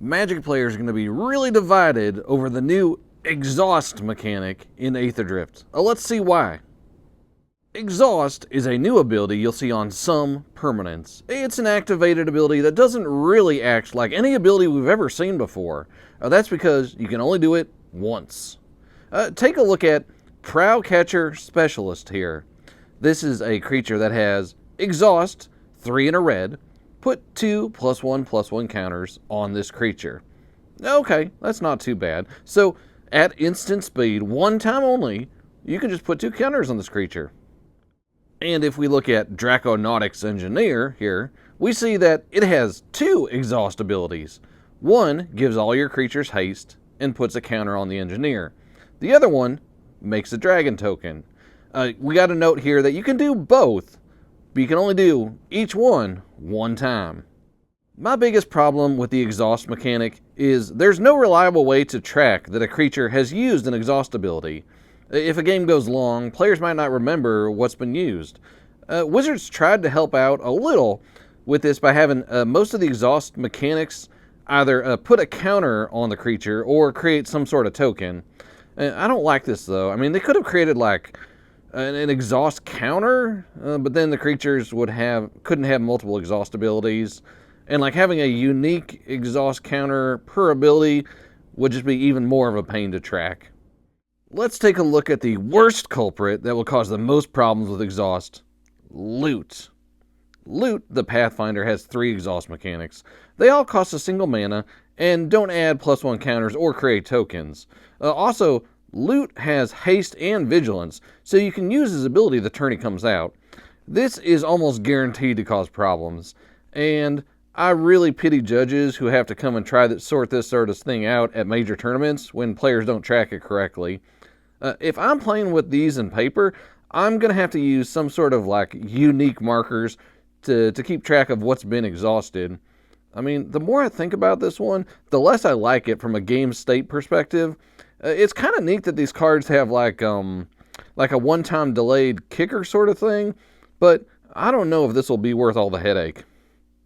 Magic players are going to be really divided over the new exhaust mechanic in Aether Drift. Let's see why. Exhaust is a new ability you'll see on some permanents. It's an activated ability that doesn't really act like any ability we've ever seen before. That's because you can only do it once. Take a look at Prowcatcher Specialist here. This is a creature that has Exhaust, 3 in a red. Put 2 +1/+1 counters on this creature. Okay, that's not too bad. So, at instant speed, one time only, you can just put 2 counters on this creature. And if we look at Draconautics Engineer here, we see that it has 2 exhaust abilities. One gives all your creatures haste and puts a counter on the Engineer. The other one makes a dragon token. We got to note here that you can do both, but you can only do each one time. My biggest problem with the exhaust mechanic is there's no reliable way to track that a creature has used an exhaust ability. If a game goes long, players might not remember what's been used. Wizards tried to help out a little with this by having most of the exhaust mechanics either put a counter on the creature or create some sort of token. I don't like this though. I mean, they could have created like an exhaust counter, but then the creatures couldn't have multiple exhaust abilities, and like having a unique exhaust counter per ability would just be even more of a pain to track. Let's take a look at the worst culprit that will cause the most problems with exhaust: Loot. Loot, the Pathfinder, has 3 exhaust mechanics. They all cost a single mana and don't add +1 counters or create tokens. Also, Loot has haste and vigilance, so you can use his ability the turn he comes out. This is almost guaranteed to cause problems, and I really pity judges who have to come and try to sort this sort of thing out at major tournaments when players don't track it correctly. If I'm playing with these in paper, I'm going to have to use some sort of like unique markers to keep track of what's been exhausted. I mean, the more I think about this one, the less I like it from a game state perspective. It's kind of neat that these cards have like a one-time delayed kicker sort of thing, but I don't know if this will be worth all the headache.